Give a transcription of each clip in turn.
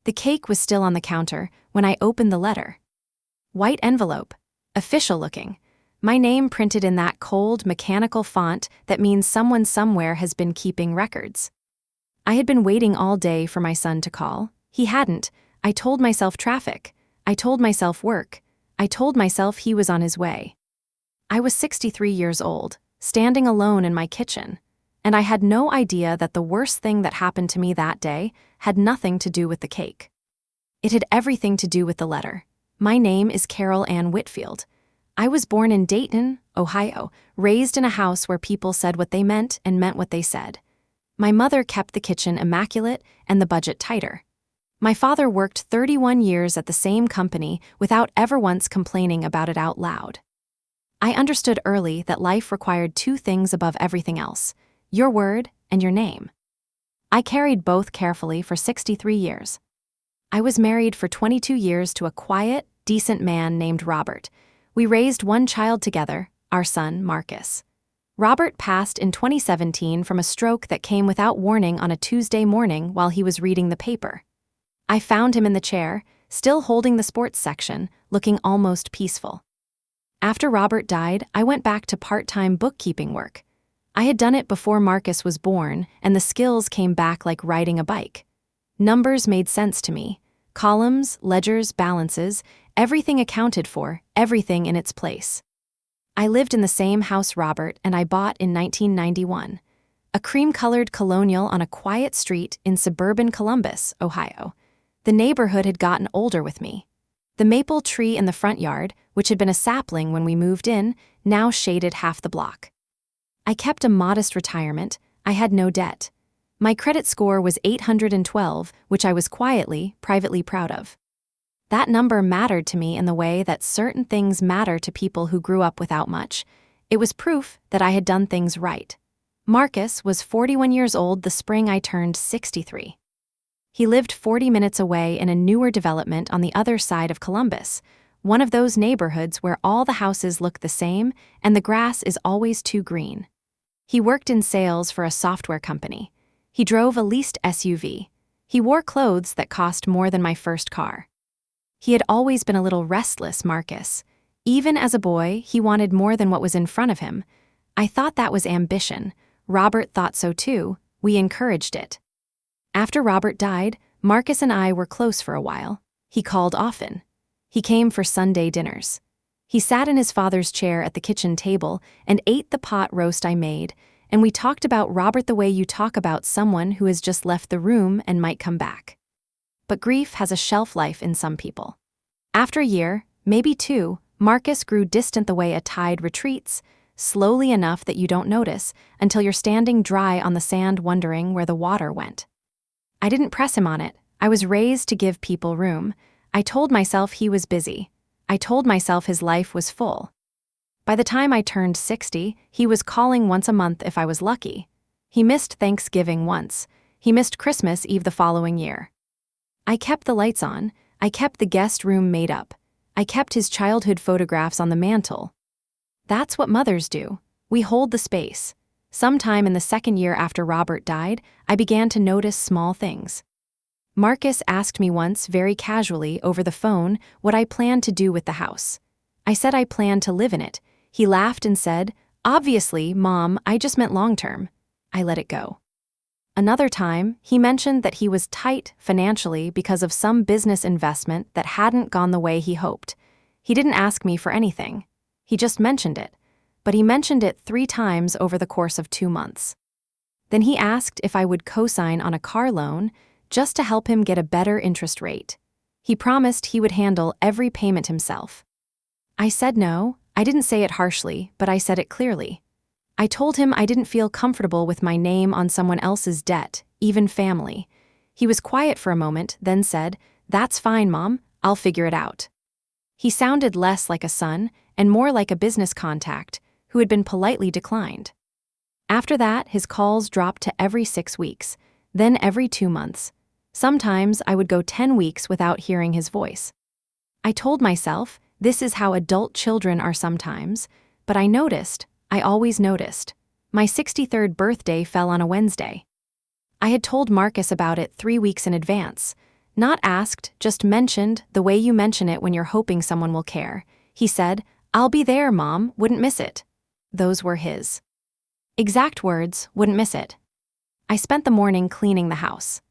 The cake was still on the counter when I opened the letter. White envelope, official looking. My name printed in that cold, mechanical font that means someone somewhere has been keeping records. I had been waiting all day for my son to call. He hadn't. I told myself traffic. I told myself work. I told myself he was on his way. I was 63 years old, standing alone in my kitchen, and I had no idea that the worst thing that happened to me that day had nothing to do with the cake. It had everything to do with the letter. My name is Carol Ann Whitfield. I was born in Dayton, Ohio, raised in a house where people said what they meant and meant what they said. My mother kept the kitchen immaculate and the budget tighter. My father worked 31 years at the same company without ever once complaining about it out loud. I understood early that life required two things above everything else: your word and your name. I carried both carefully for 63 years. I was married for 22 years to a quiet, decent man named Robert. We raised one child together, our son, Marcus. Robert passed in 2017 from a stroke that came without warning on a Tuesday morning while he was reading the paper. I found him in the chair, still holding the sports section, looking almost peaceful. After Robert died, I went back to part-time bookkeeping work. I had done it before Marcus was born, and the skills came back like riding a bike. Numbers made sense to me. Columns, ledgers, balances, everything accounted for, everything in its place. I lived in the same house Robert and I bought in 1991. A cream-colored colonial on a quiet street in suburban Columbus, Ohio. The neighborhood had gotten older with me. The maple tree in the front yard, which had been a sapling when we moved in, now shaded half the block. I kept a modest retirement. I had no debt. My credit score was 812, which I was privately proud of. That number mattered to me in the way that certain things matter to people who grew up without much. It was proof that I had done things right. Marcus was 41 years old the spring I turned 63. He lived 40 minutes away in a newer development on the other side of Columbus, one of those neighborhoods where all the houses look the same and the grass is always too green. He worked in sales for a software company. He drove a leased SUV. He wore clothes that cost more than my first car. He had always been a little restless, Marcus. Even as a boy, he wanted more than what was in front of him. I thought that was ambition. Robert thought so too. We encouraged it. After Robert died, Marcus and I were close for a while. He called often. He came for Sunday dinners. He sat in his father's chair at the kitchen table and ate the pot roast I made, and we talked about Robert the way you talk about someone who has just left the room and might come back. But grief has a shelf life in some people. After a year, maybe two, Marcus grew distant the way a tide retreats, slowly enough that you don't notice until you're standing dry on the sand wondering where the water went. I didn't press him on it. I was raised to give people room. I told myself he was busy. I told myself his life was full. By the time I turned 60, he was calling once a month if I was lucky. He missed Thanksgiving once. He missed Christmas Eve the following year. I kept the lights on. I kept the guest room made up. I kept his childhood photographs on the mantle. That's what mothers do. We hold the space. Sometime in the second year after Robert died, I began to notice small things. Marcus asked me once very casually over the phone what I planned to do with the house. I said I planned to live in it. He laughed and said, "Obviously, Mom, I just meant long-term." I let it go. Another time, he mentioned that he was tight financially because of some business investment that hadn't gone the way he hoped. He didn't ask me for anything. He just mentioned it. But he mentioned it 3 times over the course of 2 months. Then he asked if I would co-sign on a car loan just to help him get a better interest rate. He promised he would handle every payment himself. I said no. I didn't say it harshly, but I said it clearly. I told him I didn't feel comfortable with my name on someone else's debt, even family. He was quiet for a moment, then said, "That's fine, Mom. I'll figure it out." He sounded less like a son and more like a business contact who had been politely declined. After that, his calls dropped to every 6 weeks, then every 2 months. Sometimes I would go 10 weeks without hearing his voice. I told myself, this is how adult children are sometimes, but I always noticed. My 63rd birthday fell on a Wednesday. I had told Marcus about it 3 weeks in advance. Not asked, just mentioned, the way you mention it when you're hoping someone will care. He said, "I'll be there, Mom, wouldn't miss it." Those were his exact words, "wouldn't miss it." I spent the morning cleaning the house.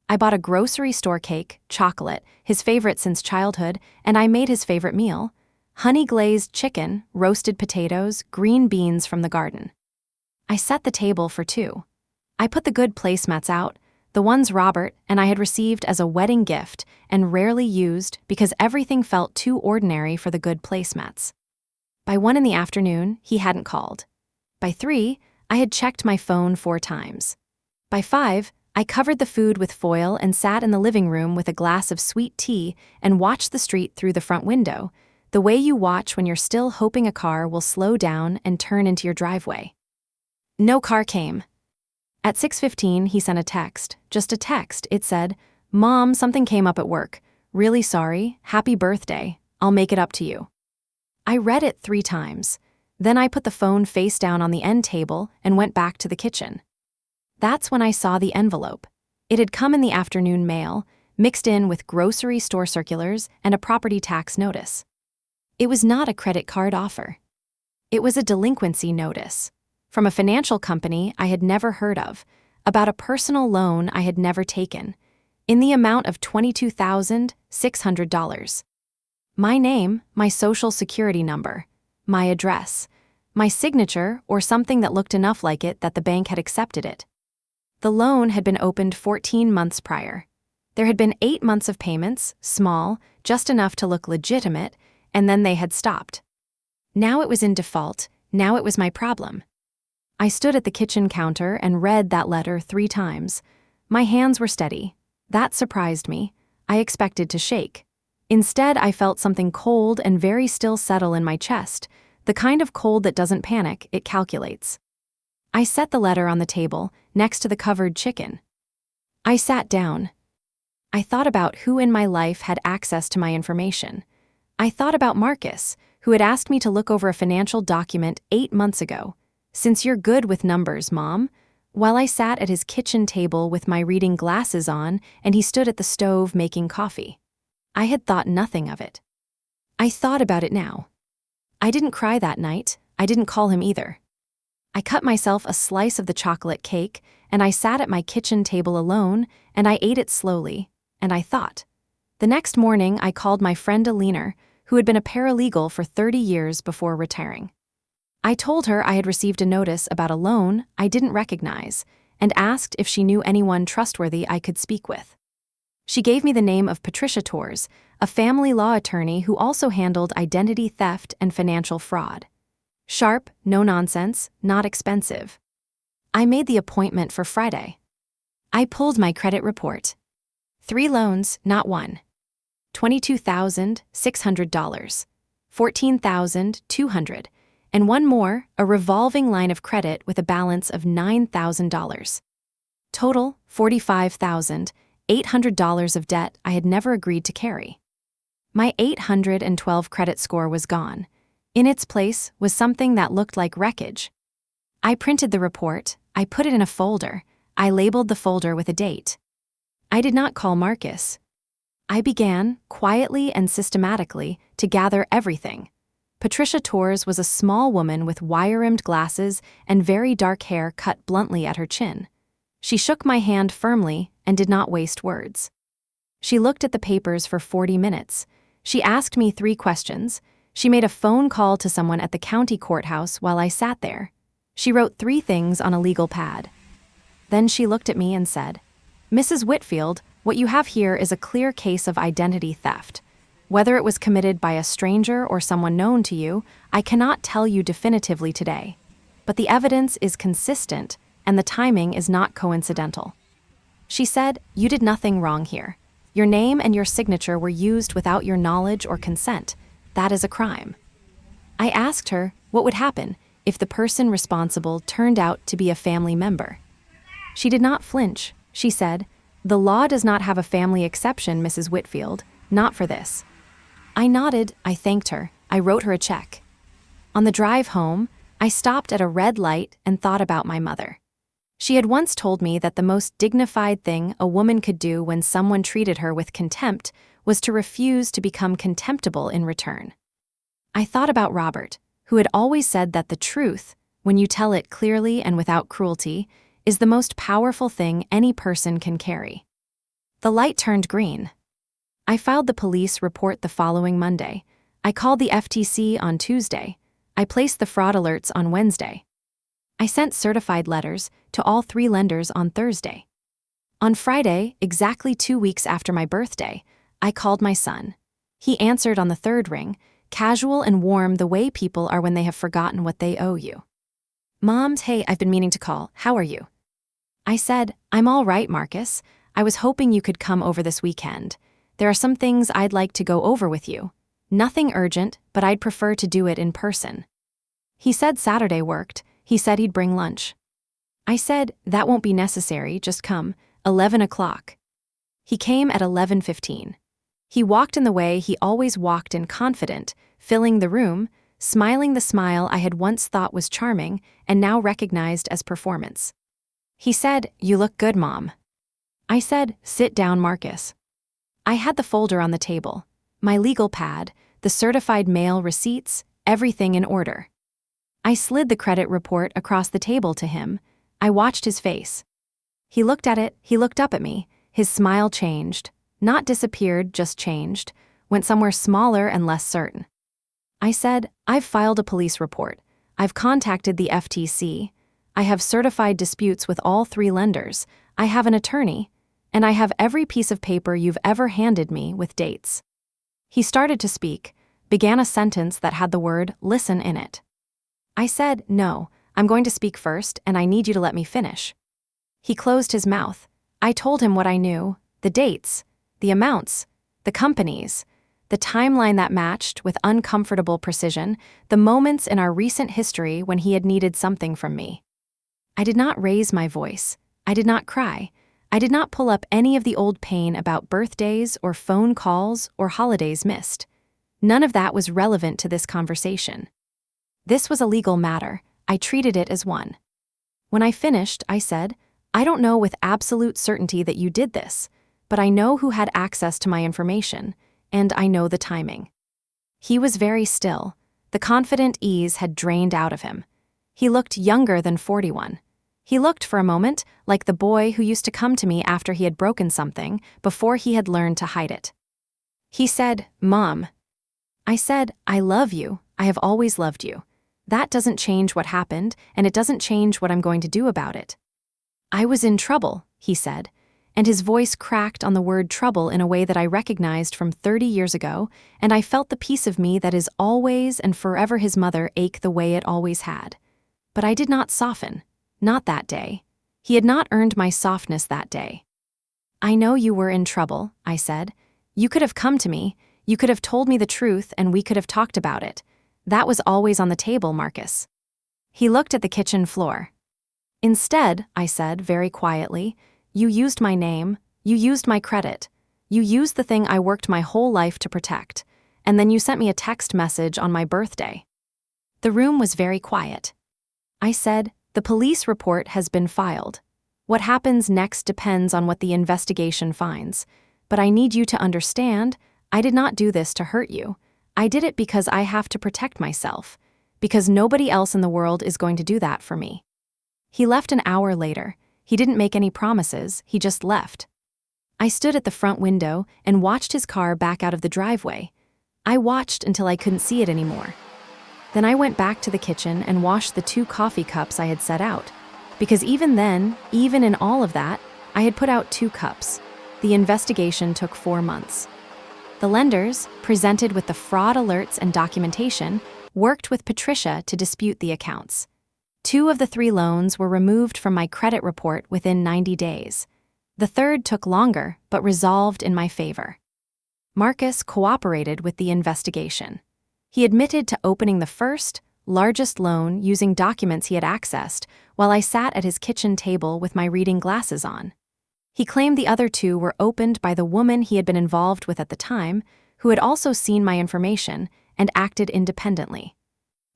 I bought a grocery store cake, chocolate, his favorite since childhood, and I made his favorite meal: honey-glazed chicken, roasted potatoes, green beans from the garden. I set the table for two. I put the good placemats out, the ones Robert and I had received as a wedding gift and rarely used because everything felt too ordinary for the good placemats. By 1 in the afternoon, he hadn't called. By 3, I had checked my phone 4 times. By 5, I covered the food with foil and sat in the living room with a glass of sweet tea and watched the street through the front window, the way you watch when you're still hoping a car will slow down and turn into your driveway. No car came. At 6:15, he sent a text. Just a text. It said, "Mom, something came up at work. Really sorry. Happy birthday. I'll make it up to you." I read it 3 times. Then I put the phone face down on the end table and went back to the kitchen. That's when I saw the envelope. It had come in the afternoon mail, mixed in with grocery store circulars and a property tax notice. It was not a credit card offer. It was a delinquency notice. From a financial company I had never heard of, about a personal loan I had never taken, in the amount of $22,600. My name, my social security number, my address, my signature, or something that looked enough like it that the bank had accepted it. The loan had been opened 14 months prior. There had been 8 months of payments, small, just enough to look legitimate, and then they had stopped. Now it was in default, now it was my problem. I stood at the kitchen counter and read that letter 3 times. My hands were steady. That surprised me. I expected to shake. Instead, I felt something cold and very still settle in my chest, the kind of cold that doesn't panic, it calculates. I set the letter on the table, next to the covered chicken. I sat down. I thought about who in my life had access to my information. I thought about Marcus, who had asked me to look over a financial document 8 months ago. "Since you're good with numbers, Mom," while I sat at his kitchen table with my reading glasses on and he stood at the stove making coffee. I had thought nothing of it. I thought about it now. I didn't cry that night. I didn't call him either. I cut myself a slice of the chocolate cake, and I sat at my kitchen table alone, and I ate it slowly, and I thought. The next morning, I called my friend Alina, who had been a paralegal for 30 years before retiring. I told her I had received a notice about a loan I didn't recognize and asked if she knew anyone trustworthy I could speak with. She gave me the name of Patricia Torres, a family law attorney who also handled identity theft and financial fraud. Sharp, no nonsense, not expensive. I made the appointment for Friday. I pulled my credit report. 3 loans, not one. $22,600, $14,200, and one more, a revolving line of credit with a balance of $9,000. Total, $45,800 of debt I had never agreed to carry. My 812 credit score was gone. In its place was something that looked like wreckage. I printed the report, I put it in a folder, I labeled the folder with a date. I did not call Marcus. I began, quietly and systematically, to gather everything. Patricia Torres was a small woman with wire-rimmed glasses and very dark hair cut bluntly at her chin. She shook my hand firmly and did not waste words. She looked at the papers for 40 minutes. She asked me 3 questions. She made a phone call to someone at the county courthouse while I sat there. She wrote 3 things on a legal pad. Then she looked at me and said, "Mrs. Whitfield, what you have here is a clear case of identity theft. Whether it was committed by a stranger or someone known to you, I cannot tell you definitively today. But the evidence is consistent, and the timing is not coincidental." She said, "You did nothing wrong here. Your name and your signature were used without your knowledge or consent. That is a crime." I asked her what would happen if the person responsible turned out to be a family member. She did not flinch. She said, "The law does not have a family exception, Mrs. Whitfield, not for this." I nodded, I thanked her, I wrote her a check. On the drive home, I stopped at a red light and thought about my mother. She had once told me that the most dignified thing a woman could do when someone treated her with contempt was to refuse to become contemptible in return. I thought about Robert, who had always said that the truth, when you tell it clearly and without cruelty, is the most powerful thing any person can carry. The light turned green. I filed the police report the following Monday. I called the FTC on Tuesday. I placed the fraud alerts on Wednesday. I sent certified letters to all 3 lenders on Thursday. On Friday, exactly 2 weeks after my birthday, I called my son. He answered on the 3rd ring, casual and warm the way people are when they have forgotten what they owe you. "Mom, hey, I've been meaning to call. How are you?" I said, "I'm all right, Marcus. I was hoping you could come over this weekend. There are some things I'd like to go over with you. Nothing urgent, but I'd prefer to do it in person." He said Saturday worked. He said he'd bring lunch. I said, "That won't be necessary, just come, 11 o'clock. He came at 11:15. He walked in the way he always walked in, confident, filling the room, smiling the smile I had once thought was charming and now recognized as performance. He said, "You look good, Mom." I said, "Sit down, Marcus." I had the folder on the table, my legal pad, the certified mail receipts, everything in order. I slid the credit report across the table to him. I watched his face. He looked at it, he looked up at me, his smile changed, not disappeared, just changed, went somewhere smaller and less certain. I said, "I've filed a police report. I've contacted the FTC. I have certified disputes with all 3 lenders. I have an attorney, and I have every piece of paper you've ever handed me with dates." He started to speak, began a sentence that had the word "listen" in it. I said, "No, I'm going to speak first, and I need you to let me finish." He closed his mouth. I told him what I knew, the dates, the amounts, the companies, the timeline that matched with uncomfortable precision the moments in our recent history when he had needed something from me. I did not raise my voice. I did not cry. I did not pull up any of the old pain about birthdays or phone calls or holidays missed. None of that was relevant to this conversation. This was a legal matter. I treated it as one. When I finished, I said, "I don't know with absolute certainty that you did this, but I know who had access to my information, and I know the timing." He was very still. The confident ease had drained out of him. He looked younger than 41. He looked for a moment like the boy who used to come to me after he had broken something before he had learned to hide it. He said, "Mom." I said, "I love you. I have always loved you. That doesn't change what happened, and it doesn't change what I'm going to do about it." "I was in trouble," he said, and his voice cracked on the word trouble in a way that I recognized from 30 years ago, and I felt the piece of me that is always and forever his mother ache the way it always had. But I did not soften. Not that day. He had not earned my softness that day. "I know you were in trouble," I said. "You could have come to me, you could have told me the truth, and we could have talked about it. That was always on the table, Marcus." He looked at the kitchen floor. "Instead," I said very quietly, "you used my name, you used my credit, you used the thing I worked my whole life to protect, and then you sent me a text message on my birthday." The room was very quiet. I said, "The police report has been filed. What happens next depends on what the investigation finds, but I need you to understand, I did not do this to hurt you. I did it because I have to protect myself, because nobody else in the world is going to do that for me." He left an hour later. He didn't make any promises, he just left. I stood at the front window and watched his car back out of the driveway. I watched until I couldn't see it anymore. Then I went back to the kitchen and washed the 2 coffee cups I had set out, because even then, even in all of that, I had put out 2 cups. The investigation took 4 months. The lenders, presented with the fraud alerts and documentation, worked with Patricia to dispute the accounts. 2 of the 3 loans were removed from my credit report within 90 days. The 3rd took longer, but resolved in my favor. Marcus cooperated with the investigation. He admitted to opening the first, largest loan using documents he had accessed while I sat at his kitchen table with my reading glasses on. He claimed the other 2 were opened by the woman he had been involved with at the time, who had also seen my information and acted independently.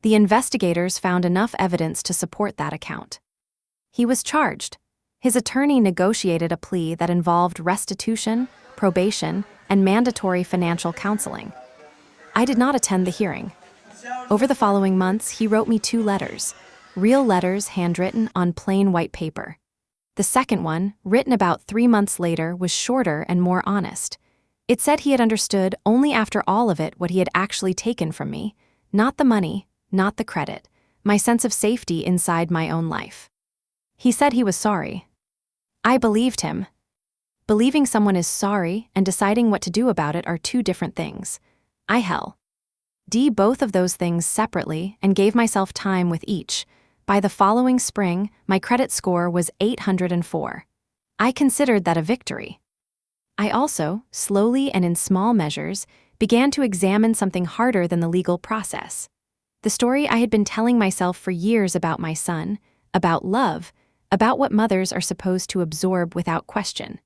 The investigators found enough evidence to support that account. He was charged. His attorney negotiated a plea that involved restitution, probation, and mandatory financial counseling. I did not attend the hearing. Over the following months, he wrote me 2 letters, real letters handwritten on plain white paper. The second one, written about 3 months later, was shorter and more honest. It said he had understood only after all of it what he had actually taken from me, not the money, not the credit, my sense of safety inside my own life. He said he was sorry. I believed him. Believing someone is sorry and deciding what to do about it are 2 different things. I did both of those things separately and gave myself time with each. By the following spring, my credit score was 804. I considered that a victory. I also, slowly and in small measures, began to examine something harder than the legal process. The story I had been telling myself for years about my son, about love, about what mothers are supposed to absorb without question.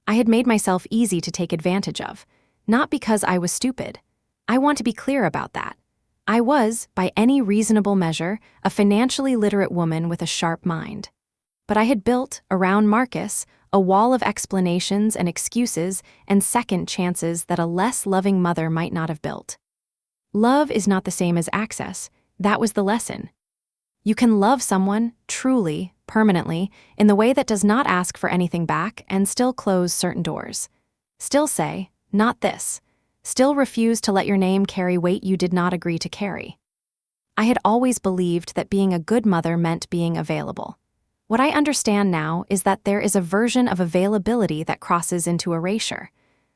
I had made myself easy to take advantage of, not because I was stupid. I want to be clear about that. I was, by any reasonable measure, a financially literate woman with a sharp mind. But I had built, around Marcus, a wall of explanations and excuses and second chances that a less loving mother might not have built. Love is not the same as access. That was the lesson. You can love someone, truly, permanently, in the way that does not ask for anything back and still close certain doors. Still say, not this. Still refuse to let your name carry weight you did not agree to carry. I had always believed that being a good mother meant being available. What I understand now is that there is a version of availability that crosses into erasure,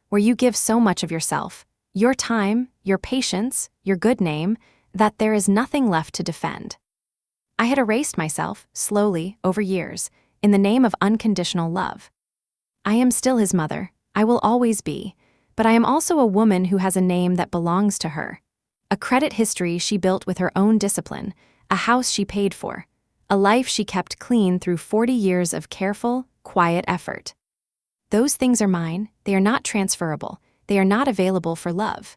where you give so much of yourself, your time, your patience, your good name, that there is nothing left to defend. I had erased myself, slowly, over years, in the name of unconditional love. I am still his mother, I will always be, but I am also a woman who has a name that belongs to her. A credit history she built with her own discipline, a house she paid for, a life she kept clean through 40 years of careful, quiet effort. Those things are mine, they are not transferable, they are not available for love.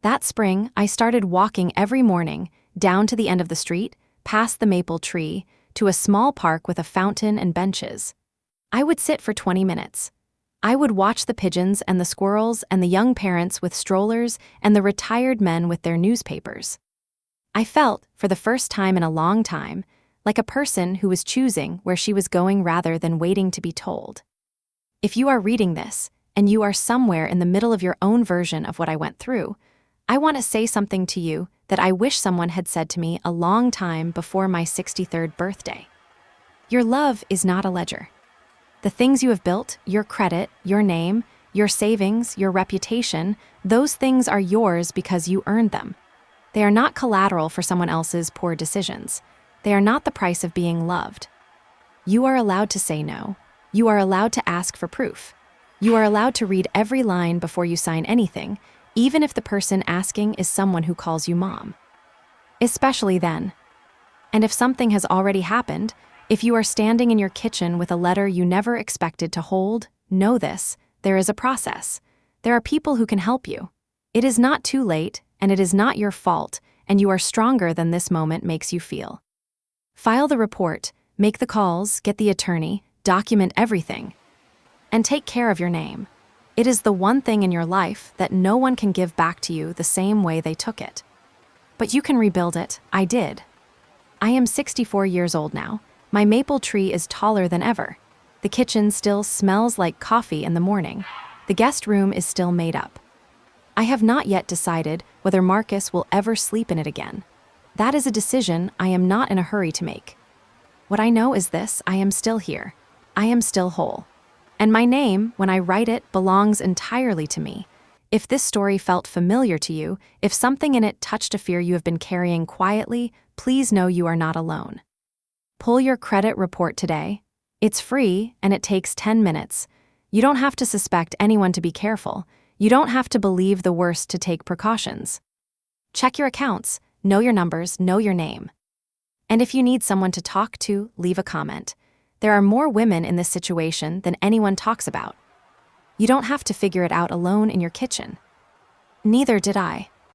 That spring, I started walking every morning, down to the end of the street, past the maple tree, to a small park with a fountain and benches. I would sit for 20 minutes. I would watch the pigeons and the squirrels and the young parents with strollers and the retired men with their newspapers. I felt, for the first time in a long time, like a person who was choosing where she was going rather than waiting to be told. If you are reading this, and you are somewhere in the middle of your own version of what I went through, I want to say something to you that I wish someone had said to me a long time before my 63rd birthday. Your love is not a ledger. The things you have built, your credit, your name, your savings, your reputation, those things are yours because you earned them. They are not collateral for someone else's poor decisions. They are not the price of being loved. You are allowed to say no. You are allowed to ask for proof. You are allowed to read every line before you sign anything, even if the person asking is someone who calls you mom. Especially then. And if something has already happened, if you are standing in your kitchen with a letter you never expected to hold, know this, there is a process. There are people who can help you. It is not too late, and it is not your fault, and you are stronger than this moment makes you feel. File the report, make the calls, get the attorney, document everything. And take care of your name. It is the one thing in your life that no one can give back to you the same way they took it. But you can rebuild it. I did. I am 64 years old now. My maple tree is taller than ever. The kitchen still smells like coffee in the morning. The guest room is still made up. I have not yet decided whether Marcus will ever sleep in it again. That is a decision I am not in a hurry to make. What I know is this: I am still here. I am still whole. And my name, when I write it, belongs entirely to me. If this story felt familiar to you, if something in it touched a fear you have been carrying quietly, please know you are not alone. Pull your credit report today. It's free, and it takes 10 minutes. You don't have to suspect anyone to be careful. You don't have to believe the worst to take precautions. Check your accounts, know your numbers, know your name. And if you need someone to talk to, leave a comment. There are more women in this situation than anyone talks about. You don't have to figure it out alone in your kitchen. Neither did I.